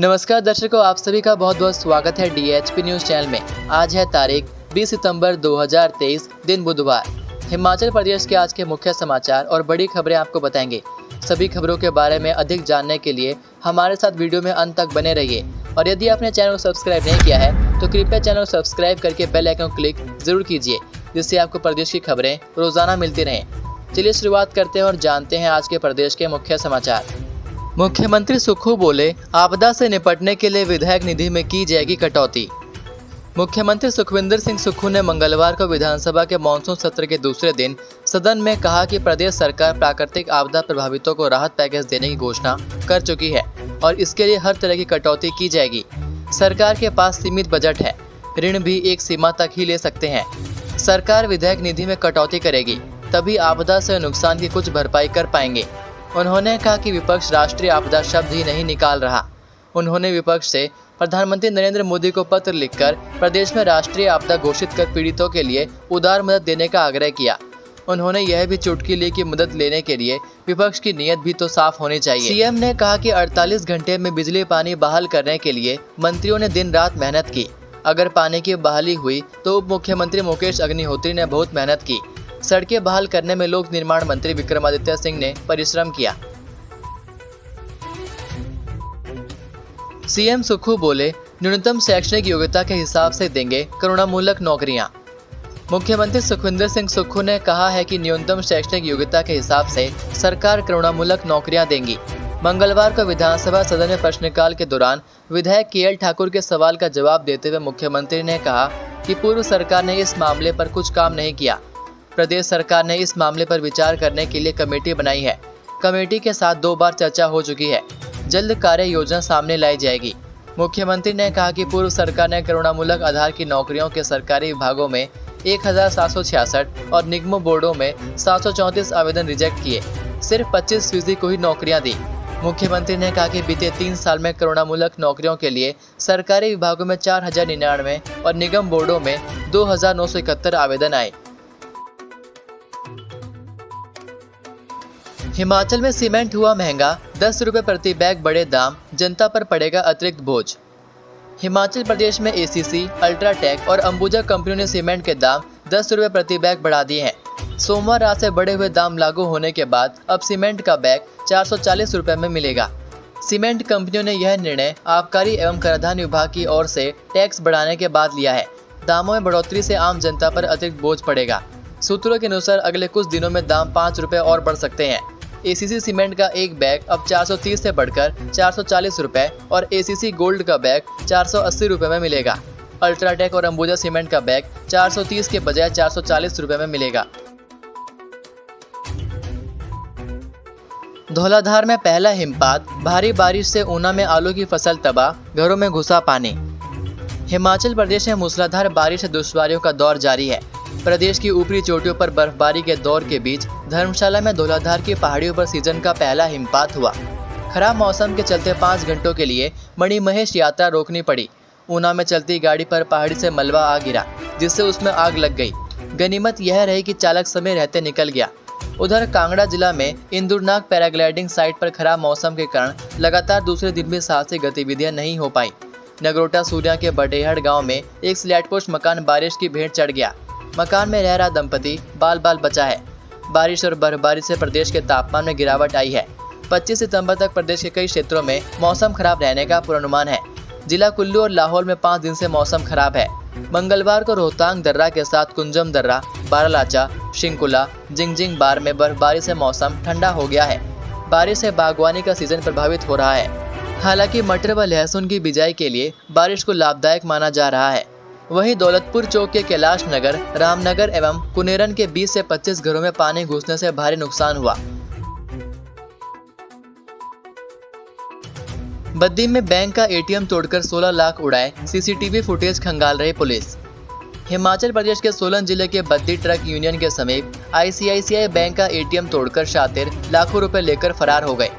नमस्कार दर्शकों, आप सभी का बहुत बहुत स्वागत है DHP न्यूज़ चैनल में। आज है तारीख 20 सितंबर 2023, दिन बुधवार। हिमाचल प्रदेश के आज के मुख्य समाचार और बड़ी खबरें आपको बताएंगे। सभी खबरों के बारे में अधिक जानने के लिए हमारे साथ वीडियो में अंत तक बने रहिए। और यदि आपने चैनल को सब्सक्राइब नहीं किया है तो कृपया चैनल को सब्सक्राइब करके बेल आइकन को क्लिक जरूर कीजिए, जिससे आपको प्रदेश की खबरें रोजाना मिलती रहें। चलिए शुरुआत करते हैं और जानते हैं आज के प्रदेश के मुख्य समाचार। मुख्यमंत्री सुक्खू बोले, आपदा से निपटने के लिए विधायक निधि में की जाएगी कटौती। मुख्यमंत्री सुखविंदर सिंह सुक्खू ने मंगलवार को विधानसभा के मानसून सत्र के दूसरे दिन सदन में कहा कि प्रदेश सरकार प्राकृतिक आपदा प्रभावितों को राहत पैकेज देने की घोषणा कर चुकी है और इसके लिए हर तरह की कटौती की जाएगी। सरकार के पास सीमित बजट है, ऋण भी एक सीमा तक ही ले सकते हैं। सरकार विधायक निधि में कटौती करेगी, तभी आपदा से नुकसान की कुछ भरपाई कर पाएंगे। उन्होंने कहा कि विपक्ष राष्ट्रीय आपदा शब्द ही नहीं निकाल रहा। उन्होंने विपक्ष से प्रधानमंत्री नरेंद्र मोदी को पत्र लिखकर प्रदेश में राष्ट्रीय आपदा घोषित कर पीड़ितों के लिए उदार मदद देने का आग्रह किया। उन्होंने यह भी चुटकी ली कि मदद लेने के लिए विपक्ष की नीयत भी तो साफ होनी चाहिए। सीएम ने कहा कि 48 घंटे में बिजली पानी बहाल करने के लिए मंत्रियों ने दिन रात मेहनत की। अगर पानी की बहाली हुई तो उप मुख्यमंत्री मुकेश अग्निहोत्री ने बहुत मेहनत की। सड़कें बहाल करने में लोक निर्माण मंत्री विक्रमादित्य सिंह ने परिश्रम किया। सीएम सुक्खू बोले, न्यूनतम शैक्षणिक योग्यता के हिसाब से देंगे करुणामूलक नौकरियां। मुख्यमंत्री सुखविंदर सिंह सुक्खू ने कहा है कि न्यूनतम शैक्षणिक योग्यता के हिसाब से सरकार करुणामूलक नौकरियां देंगी। मंगलवार को विधानसभा सदन में प्रश्नकाल के दौरान विधायक KL ठाकुर के सवाल का जवाब देते हुए मुख्यमंत्री ने कहा कि पूर्व सरकार ने इस मामले पर कुछ काम नहीं किया। प्रदेश सरकार ने इस मामले पर विचार करने के लिए कमेटी बनाई है। कमेटी के साथ 2 बार चर्चा हो चुकी है। जल्द कार्य योजना सामने लाई जाएगी। मुख्यमंत्री ने कहा कि पूर्व सरकार ने करुणामूलक आधार की नौकरियों के सरकारी विभागों में 1766 और निगमों बोर्डों में 734 आवेदन रिजेक्ट किए। सिर्फ 25% को ही नौकरियां दी। मुख्यमंत्री ने कहा कि बीते 3 साल में करुणामूलक नौकरियों के लिए सरकारी विभागों में 4099 और निगम बोर्डों में 2971 आवेदन आए। हिमाचल में सीमेंट हुआ महंगा, 10 रुपये प्रति बैग बढ़े दाम, जनता पर पड़ेगा अतिरिक्त बोझ। हिमाचल प्रदेश में ACC, अल्ट्राटेक और अंबुजा कंपनियों ने सीमेंट के दाम 10 रुपये प्रति बैग बढ़ा दिए हैं। सोमवार रात से बढ़े हुए दाम लागू होने के बाद अब सीमेंट का बैग 440 रुपये में मिलेगा। सीमेंट कंपनियों ने यह निर्णय आबकारी एवं कराधान विभाग की ओर से टैक्स बढ़ाने के बाद लिया है। दामों में बढ़ोतरी से आम जनता पर अतिरिक्त बोझ पड़ेगा। सूत्रों के अनुसार अगले कुछ दिनों में दाम 5 रुपये और बढ़ सकते हैं। ACC सीमेंट का एक बैग अब 430 से बढ़कर 440 रुपये और ACC गोल्ड का बैग 480 रुपये में मिलेगा। अल्ट्राटेक और अंबुजा सीमेंट का बैग 430 के बजाय 440 रुपये में मिलेगा। धौलाधार में पहला हिमपात, भारी बारिश से ऊना में आलू की फसल तबाह, घरों में घुसा पानी। हिमाचल प्रदेश में मूसलाधार बारिश से दुश्वारियों का दौर जारी है। प्रदेश की ऊपरी चोटियों पर बर्फबारी के दौर के बीच धर्मशाला में धौलाधार की पहाड़ियों पर सीजन का पहला हिमपात हुआ। खराब मौसम के चलते 5 घंटों के लिए मणिमहेश यात्रा रोकनी पड़ी। ऊना में चलती गाड़ी पर पहाड़ी से मलबा आ गिरा, जिससे उसमें आग लग गई। गनीमत यह रही कि चालक समय रहते निकल गया। उधर कांगड़ा जिला में इंदुरनाग पैराग्लाइडिंग साइट पर खराब मौसम के कारण लगातार दूसरे दिन भी साहसिक गतिविधियां नहीं हो पाई। नगरोटा सूर्या के बडेहड़ गाँव में एक स्लैटपोस्ट मकान बारिश की भेंट चढ़ गया। मकान में रह रहा दंपति बाल बाल बचा है। बारिश और बर्फबारी से प्रदेश के तापमान में गिरावट आई है। 25 सितंबर तक प्रदेश के कई क्षेत्रों में मौसम खराब रहने का पूर्वानुमान है। जिला कुल्लू और लाहौल में 5 दिन से मौसम खराब है। मंगलवार को रोहतांग दर्रा के साथ कुंजम दर्रा, बारालाचा, शिंकुला, जिंगजिंग बार में बर्फबारी से मौसम ठंडा हो गया है। बारिश से बागवानी का सीजन प्रभावित हो रहा है। हालांकि मटर व लहसुन की बिजाई के लिए बारिश को लाभदायक माना जा रहा है। वहीं दौलतपुर चौक के कैलाश नगर, रामनगर एवं कुनेरन के 20 से 25 घरों में पानी घुसने से भारी नुकसान हुआ। बद्दी में बैंक का ATM तोड़कर 16 लाख उड़ाए, CCTV फुटेज खंगाल रही पुलिस। हिमाचल प्रदेश के सोलन जिले के बद्दी ट्रक यूनियन के समीप ICICI बैंक का ATM तोड़कर शातिर लाखों रुपए लेकर फरार हो गए।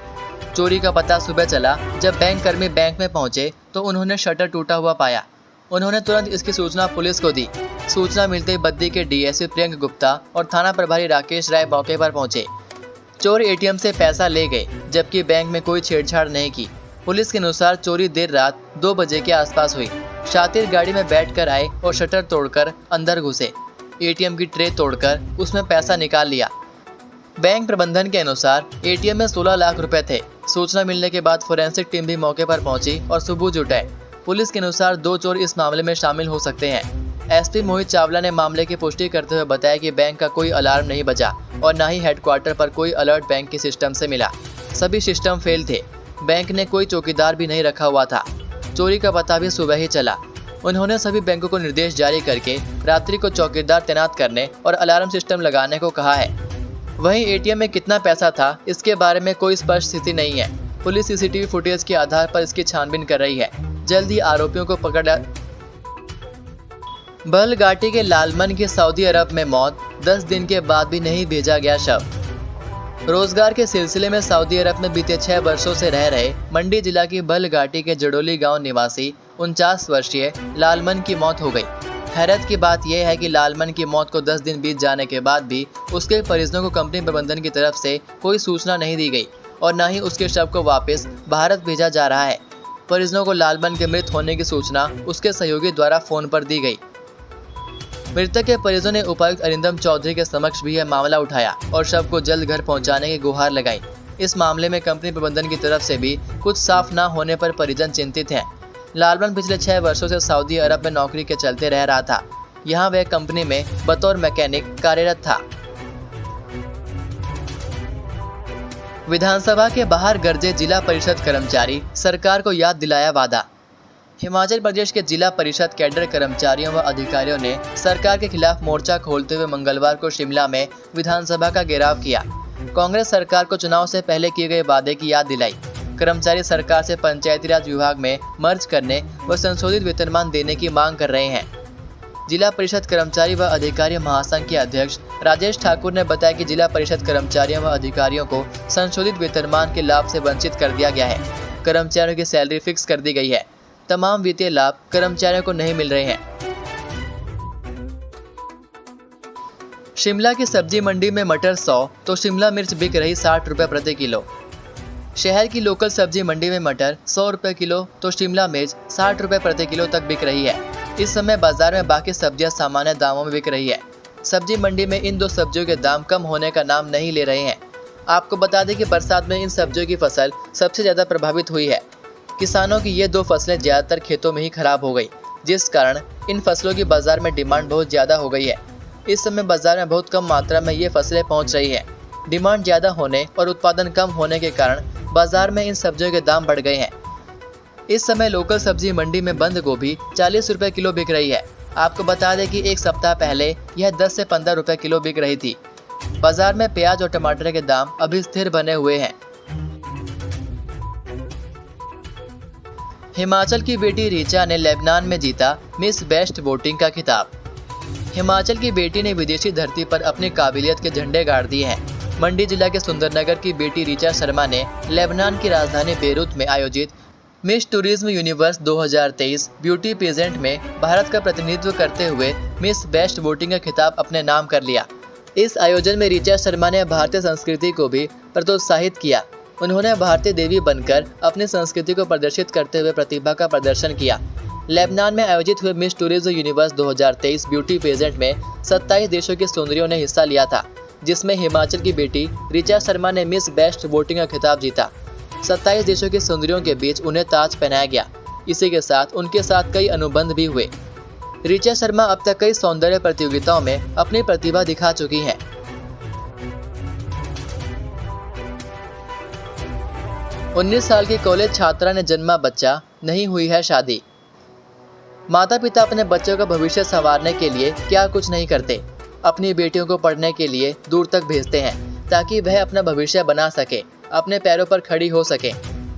चोरी का पता सुबह चला जब बैंक कर्मी बैंक में पहुंचे तो उन्होंने शटर टूटा हुआ पाया। उन्होंने तुरंत इसकी सूचना पुलिस को दी। सूचना मिलते ही बद्दी के DSP प्रियंक गुप्ता और थाना प्रभारी राकेश राय मौके पर पहुंचे। चोर ATM से पैसा ले गए, जबकि बैंक में कोई छेड़छाड़ नहीं की। पुलिस के अनुसार चोरी देर रात 2 बजे के आसपास हुई। शातिर गाड़ी में बैठकर आए और शटर तोड़कर अंदर घुसे। एटीएम की ट्रे तोड़कर उसमें पैसा निकाल लिया। बैंक प्रबंधन के अनुसार एटीएम में 16 लाख रुपए थे। सूचना मिलने के बाद फोरेंसिक टीम भी मौके पर पहुंची और सबूत जुटाए। पुलिस के अनुसार 2 चोर इस मामले में शामिल हो सकते हैं। एसपी मोहित चावला ने मामले की पुष्टि करते हुए बताया कि बैंक का कोई अलार्म नहीं बजा और न ही हेडक्वार्टर पर कोई अलर्ट बैंक के सिस्टम से मिला। सभी सिस्टम फेल थे। बैंक ने कोई चौकीदार भी नहीं रखा हुआ था। चोरी का पता भी सुबह ही चला। उन्होंने सभी बैंकों को निर्देश जारी करके रात्रि को चौकीदार तैनात करने और अलार्म सिस्टम लगाने को कहा है। वहीं एटीएम में कितना पैसा था, इसके बारे में कोई स्पष्ट स्थिति नहीं है। पुलिस सीसीटीवी फुटेज के आधार पर इसकी छानबीन कर रही है। जल्द ही आरोपियों को पकड़। बलगाटी के लालमन की सऊदी अरब में मौत, 10 दिन के बाद भी नहीं भेजा गया शव। रोजगार के सिलसिले में सऊदी अरब में बीते 6 वर्षों से रह रहे मंडी जिला की बलगाटी के जड़ोली गांव निवासी 49 वर्षीय लालमन की मौत हो गई। हैरत की बात यह है कि लालमन की मौत को 10 दिन बीत जाने के बाद भी उसके परिजनों को कंपनी प्रबंधन की तरफ से कोई सूचना नहीं दी गई और न ही उसके शव को वापस भारत भेजा जा रहा है। परिजनों को लालमन के मृत होने की सूचना उसके सहयोगी द्वारा फोन पर दी गई। मृतक के परिजनों ने उपायुक्त अरिंदम चौधरी के समक्ष भी यह मामला उठाया और शव को जल्द घर पहुंचाने की गुहार लगाई। इस मामले में कंपनी प्रबंधन की तरफ से भी कुछ साफ न होने पर परिजन चिंतित हैं। लालमन पिछले 6 वर्षों से सऊदी अरब में नौकरी के चलते रह रहा था। यहाँ वह कंपनी में बतौर मैकेनिक कार्यरत था। विधानसभा के बाहर गरजे जिला परिषद कर्मचारी, सरकार को याद दिलाया वादा। हिमाचल प्रदेश के जिला परिषद कैडर कर्मचारियों व अधिकारियों ने सरकार के खिलाफ मोर्चा खोलते हुए मंगलवार को शिमला में विधानसभा का घेराव किया। कांग्रेस सरकार को चुनाव से पहले किए गए वादे की याद दिलाई। कर्मचारी सरकार से पंचायती राज विभाग में मर्ज करने व संशोधित वेतनमान देने की मांग कर रहे हैं। जिला परिषद कर्मचारी व अधिकारी महासंघ के अध्यक्ष राजेश ठाकुर ने बताया कि जिला परिषद कर्मचारियों व अधिकारियों को संशोधित वेतनमान के लाभ से वंचित कर दिया गया है। कर्मचारियों की सैलरी फिक्स कर दी गई है। तमाम वित्तीय लाभ कर्मचारियों को नहीं मिल रहे हैं। शिमला की सब्जी मंडी में मटर 100 तो शिमला मिर्च बिक रही 60 रुपए प्रति किलो। शहर की लोकल सब्जी मंडी में मटर 100 रुपए किलो तो शिमला मिर्च 60 रुपए प्रति किलो तक बिक रही है। इस समय बाजार में बाकी सब्जियां सामान्य दामों में बिक रही है। सब्जी मंडी में इन 2 सब्जियों के दाम कम होने का नाम नहीं ले रहे हैं। आपको बता दें कि बरसात में इन सब्जियों की फसल सबसे ज़्यादा प्रभावित हुई है। किसानों की ये 2 फसलें ज़्यादातर खेतों में ही खराब हो गई, जिस कारण इन फसलों की बाजार में डिमांड बहुत ज़्यादा हो गई है। इस समय बाजार में बहुत कम मात्रा में ये फसलें पहुंच रही हैं। डिमांड ज़्यादा होने और उत्पादन कम होने के कारण बाजार में इन सब्जियों के दाम बढ़ गए हैं। इस समय लोकल सब्जी मंडी में बंद गोभी 40 रुपए किलो बिक रही है। आपको बता दें कि एक सप्ताह पहले यह 10 से 15 रुपए किलो बिक रही थी। बाजार में प्याज और टमाटर के दाम अभी स्थिर बने हुए हैं। हिमाचल की बेटी रीचा ने लेबनान में जीता मिस बेस्ट वोटिंग का खिताब। हिमाचल की बेटी ने विदेशी धरती पर अपनी काबिलियत के झंडे गाड़ दिए हैं। मंडी जिला के सुंदरनगर की बेटी रीचा शर्मा ने लेबनान की राजधानी बेरूत में आयोजित Miss Tourism Universe 2023 beauty pageant में भारत का प्रतिनिधित्व करते हुए मिस बेस्ट वोटिंग का खिताब अपने नाम कर लिया। इस आयोजन में रीचा शर्मा ने भारतीय संस्कृति को भी प्रोत्साहित किया। उन्होंने भारतीय देवी बनकर अपनी संस्कृति को प्रदर्शित करते हुए प्रतिभा का प्रदर्शन किया। लेबनान में आयोजित हुए Miss Tourism Universe 2023 beauty pageant में 27 देशों की सुंदरियों ने हिस्सा लिया था, जिसमें हिमाचल की बेटी रीचा शर्मा ने मिस बेस्ट वोटिंग का खिताब जीता। 27 देशों की सुंदरियों के बीच उन्हें ताज पहनाया गया। इसी के साथ उनके साथ कई अनुबंध भी हुए। रीचा शर्मा अब तक कई सौंदर्य प्रतियोगिताओं में अपनी प्रतिभा दिखा चुकी हैं। उन्नीस साल की कॉलेज छात्रा ने जन्मा बच्चा, नहीं हुई है शादी। माता पिता अपने बच्चों का भविष्य संवारने के लिए क्या कुछ नहीं करते। अपनी बेटियों को पढ़ने के लिए दूर तक भेजते हैं ताकि वह अपना भविष्य बना सके, अपने पैरों पर खड़ी हो सके।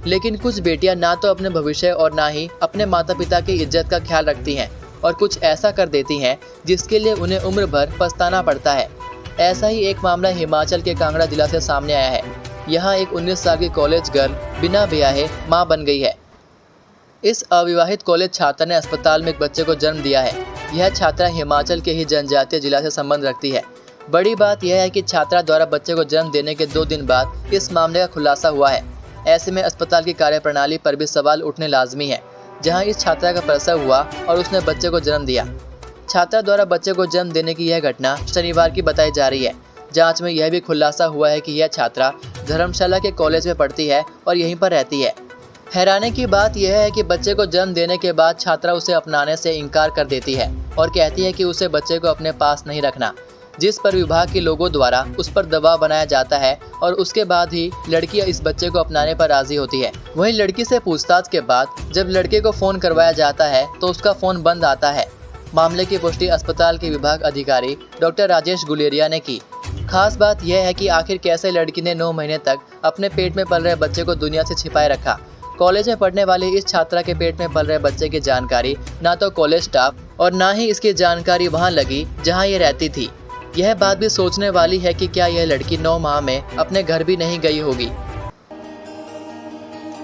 लेकिन कुछ बेटियां ना तो अपने भविष्य और ना ही अपने माता पिता की इज्जत का ख्याल रखती हैं और कुछ ऐसा कर देती हैं जिसके लिए उन्हें उम्र भर पछताना पड़ता है। ऐसा ही एक मामला हिमाचल के कांगड़ा जिला से सामने आया है। यहाँ एक 19 साल की कॉलेज गर्ल बिना ब्याहे मां बन गई है। इस अविवाहित कॉलेज छात्रा ने अस्पताल में एक बच्चे को जन्म दिया है। यह छात्रा हिमाचल के ही जनजातीय जिला से संबंध रखती है। बड़ी बात यह है कि छात्रा द्वारा बच्चे को जन्म देने के 2 दिन बाद इस मामले का खुलासा हुआ है। ऐसे में अस्पताल की कार्यप्रणाली पर भी सवाल उठने लाजमी है। जहां इस छात्रा का प्रसव हुआ और उसने बच्चे को जन्म दिया। छात्रा द्वारा बच्चे को जन्म देने की यह घटना शनिवार की बताई जा रही है। जांच में यह भी खुलासा हुआ है कि यह छात्रा धर्मशाला के कॉलेज में पढ़ती है और यहीं पर रहती है। हैरानी की बात यह है कि बच्चे को जन्म देने के बाद छात्रा उसे अपनाने से इनकार कर देती है और कहती है कि उसे बच्चे को अपने पास नहीं रखना, जिस पर विभाग के लोगों द्वारा उस पर दबाव बनाया जाता है और उसके बाद ही लड़की इस बच्चे को अपनाने पर राजी होती है। वहीं लड़की से पूछताछ के बाद जब लड़के को फ़ोन करवाया जाता है तो उसका फ़ोन बंद आता है। मामले की पुष्टि अस्पताल के विभाग अधिकारी डॉक्टर राजेश गुलेरिया ने की। खास बात यह है कि आखिर कैसे लड़की ने 9 महीने तक अपने पेट में पल रहे बच्चे को दुनिया से छिपाए रखा। कॉलेज में पढ़ने वाली इस छात्रा के पेट में पल रहे बच्चे की जानकारी ना तो कॉलेज स्टाफ और ना ही इसकी जानकारी वहां लगी जहां ये रहती थी। यह बात भी सोचने वाली है कि क्या यह लड़की 9 माह में अपने घर भी नहीं गई होगी।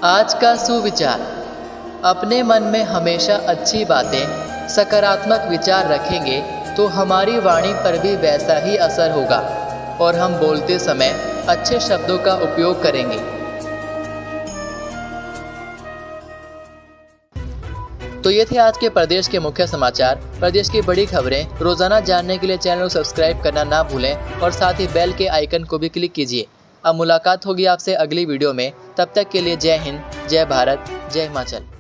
आज का सुविचार, अपने मन में हमेशा अच्छी बातें, सकारात्मक विचार रखेंगे तो हमारी वाणी पर भी वैसा ही असर होगा और हम बोलते समय अच्छे शब्दों का उपयोग करेंगे। तो ये थे आज के प्रदेश के मुख्य समाचार। प्रदेश की बड़ी खबरें रोजाना जानने के लिए चैनल को सब्सक्राइब करना ना भूलें और साथ ही बेल के आइकन को भी क्लिक कीजिए। अब मुलाकात होगी आपसे अगली वीडियो में। तब तक के लिए जय हिंद, जय भारत, जय हिमाचल।